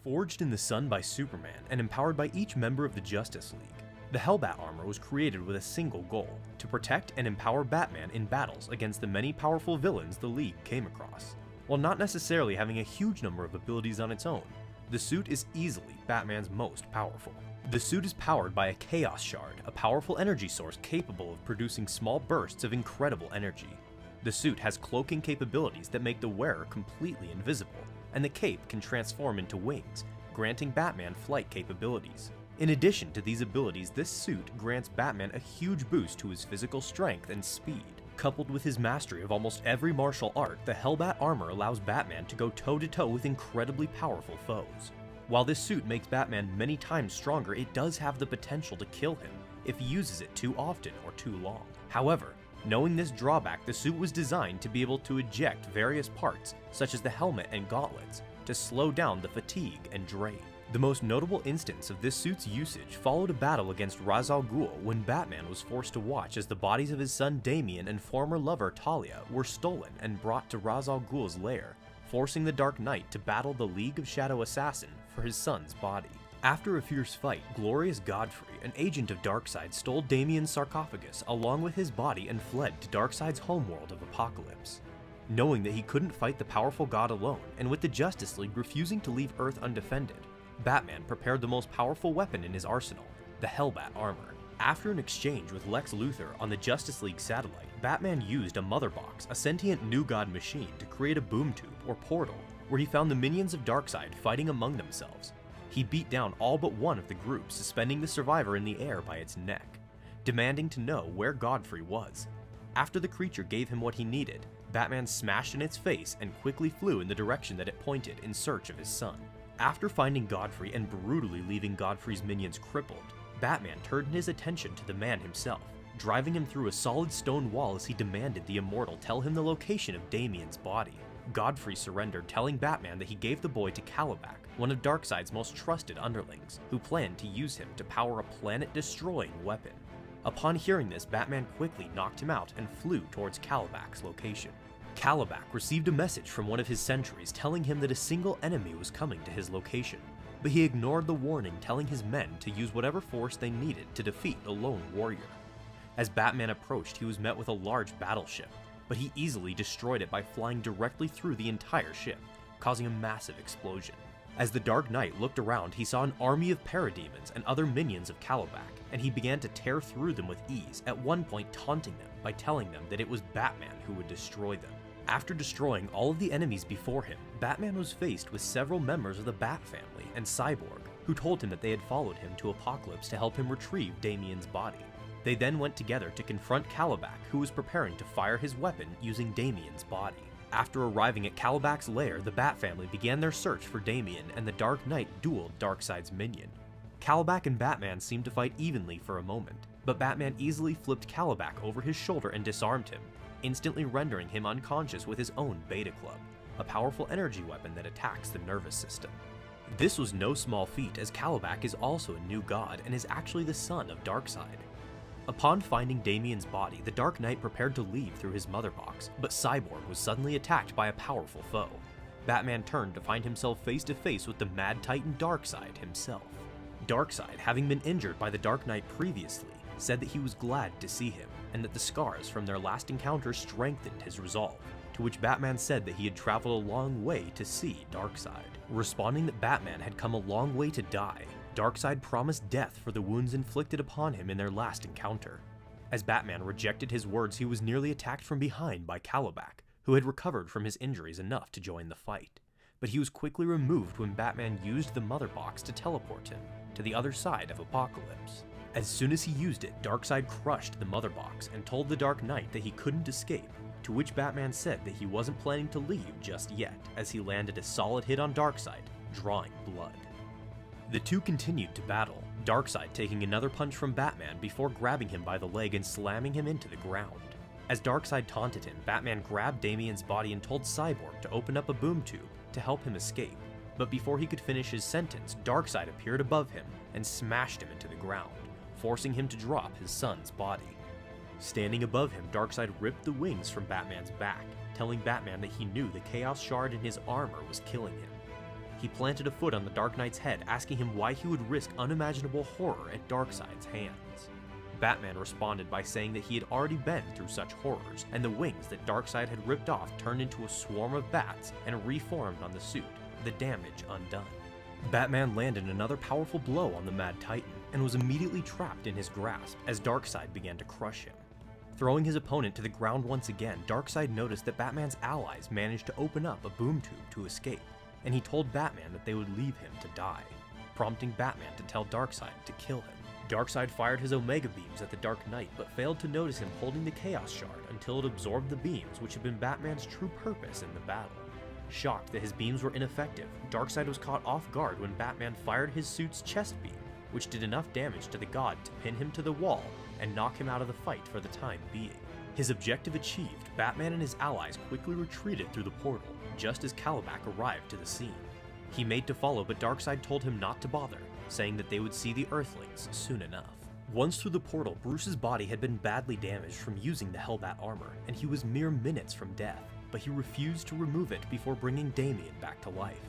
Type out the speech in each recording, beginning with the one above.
Forged in the sun by Superman and empowered by each member of the Justice League, the Hellbat armor was created with a single goal: to protect and empower Batman in battles against the many powerful villains the League came across. While not necessarily having a huge number of abilities on its own, the suit is easily Batman's most powerful. The suit is powered by a Chaos Shard, a powerful energy source capable of producing small bursts of incredible energy. The suit has cloaking capabilities that make the wearer completely invisible, and the cape can transform into wings, granting Batman flight capabilities. In addition to these abilities, this suit grants Batman a huge boost to his physical strength and speed. Coupled with his mastery of almost every martial art, the Hellbat armor allows Batman to go toe-to-toe with incredibly powerful foes. While this suit makes Batman many times stronger, it does have the potential to kill him if he uses it too often or too long. However, knowing this drawback, the suit was designed to be able to eject various parts, such as the helmet and gauntlets, to slow down the fatigue and drain. The most notable instance of this suit's usage followed a battle against Ra's al Ghul when Batman was forced to watch as the bodies of his son Damian and former lover Talia were stolen and brought to Ra's al Ghul's lair, forcing the Dark Knight to battle the League of Shadow Assassin for his son's body. After a fierce fight, Glorious Godfrey, an agent of Darkseid, stole Damian's sarcophagus along with his body and fled to Darkseid's homeworld of Apokolips. Knowing that he couldn't fight the powerful god alone, and with the Justice League refusing to leave Earth undefended, Batman prepared the most powerful weapon in his arsenal, the Hellbat armor. After an exchange with Lex Luthor on the Justice League satellite, Batman used a Mother Box, a sentient New God machine, to create a boom tube, or portal, where he found the minions of Darkseid fighting among themselves. He beat down all but one of the group, suspending the survivor in the air by its neck, demanding to know where Godfrey was. After the creature gave him what he needed, Batman smashed in its face and quickly flew in the direction that it pointed in search of his son. After finding Godfrey and brutally leaving Godfrey's minions crippled, Batman turned his attention to the man himself, driving him through a solid stone wall as he demanded the Immortal tell him the location of Damian's body. Godfrey surrendered, telling Batman that he gave the boy to Kalibak, one of Darkseid's most trusted underlings, who planned to use him to power a planet-destroying weapon. Upon hearing this, Batman quickly knocked him out and flew towards Kalibak's location. Kalibak received a message from one of his sentries telling him that a single enemy was coming to his location, but he ignored the warning telling his men to use whatever force they needed to defeat a lone warrior. As Batman approached, he was met with a large battleship, but he easily destroyed it by flying directly through the entire ship, causing a massive explosion. As the Dark Knight looked around, he saw an army of parademons and other minions of Kalibak, and he began to tear through them with ease, at one point taunting them by telling them that it was Batman who would destroy them. After destroying all of the enemies before him, Batman was faced with several members of the Bat family and Cyborg, who told him that they had followed him to Apokolips to help him retrieve Damian's body. They then went together to confront Kalibak, who was preparing to fire his weapon using Damian's body. After arriving at Kalibak's lair, the Bat family began their search for Damian, and the Dark Knight dueled Darkseid's minion. Kalibak and Batman seemed to fight evenly for a moment, but Batman easily flipped Kalibak over his shoulder and disarmed him, instantly rendering him unconscious with his own Beta Club, a powerful energy weapon that attacks the nervous system. This was no small feat, as Kalibak is also a new god and is actually the son of Darkseid. Upon finding Damian's body, the Dark Knight prepared to leave through his Mother Box, but Cyborg was suddenly attacked by a powerful foe. Batman turned to find himself face to face with the Mad Titan Darkseid himself. Darkseid, having been injured by the Dark Knight previously, said that he was glad to see him, and that the scars from their last encounter strengthened his resolve, to which Batman said that he had traveled a long way to see Darkseid. Responding that Batman had come a long way to die, Darkseid promised death for the wounds inflicted upon him in their last encounter. As Batman rejected his words, he was nearly attacked from behind by Kalibak, who had recovered from his injuries enough to join the fight. But he was quickly removed when Batman used the Mother Box to teleport him to the other side of Apokolips. As soon as he used it, Darkseid crushed the Mother Box and told the Dark Knight that he couldn't escape, to which Batman said that he wasn't planning to leave just yet, as he landed a solid hit on Darkseid, drawing blood. The two continued to battle, Darkseid taking another punch from Batman before grabbing him by the leg and slamming him into the ground. As Darkseid taunted him, Batman grabbed Damian's body and told Cyborg to open up a boom tube to help him escape, but before he could finish his sentence, Darkseid appeared above him and smashed him into the ground, forcing him to drop his son's body. Standing above him, Darkseid ripped the wings from Batman's back, telling Batman that he knew the Chaos Shard in his armor was killing him. He planted a foot on the Dark Knight's head, asking him why he would risk unimaginable horror at Darkseid's hands. Batman responded by saying that he had already been through such horrors, and the wings that Darkseid had ripped off turned into a swarm of bats and reformed on the suit, the damage undone. Batman landed another powerful blow on the Mad Titan, and was immediately trapped in his grasp as Darkseid began to crush him. Throwing his opponent to the ground once again, Darkseid noticed that Batman's allies managed to open up a boom tube to escape, and he told Batman that they would leave him to die, prompting Batman to tell Darkseid to kill him. Darkseid fired his Omega beams at the Dark Knight, but failed to notice him holding the Chaos Shard until it absorbed the beams, which had been Batman's true purpose in the battle. Shocked that his beams were ineffective, Darkseid was caught off guard when Batman fired his suit's chest beam, which did enough damage to the god to pin him to the wall and knock him out of the fight for the time being. His objective achieved, Batman and his allies quickly retreated through the portal, just as Kalibak arrived to the scene. He made to follow, but Darkseid told him not to bother, saying that they would see the Earthlings soon enough. Once through the portal, Bruce's body had been badly damaged from using the Hellbat armor, and he was mere minutes from death, but he refused to remove it before bringing Damian back to life.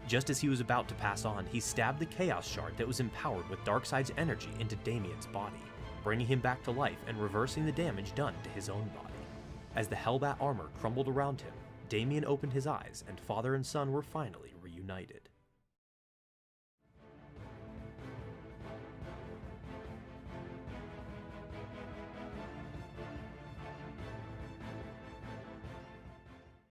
Just as he was about to pass on, he stabbed the Chaos Shard that was empowered with Darkseid's energy into Damian's body, bringing him back to life and reversing the damage done to his own body. As the Hellbat armor crumbled around him, Damian opened his eyes and father and son were finally reunited.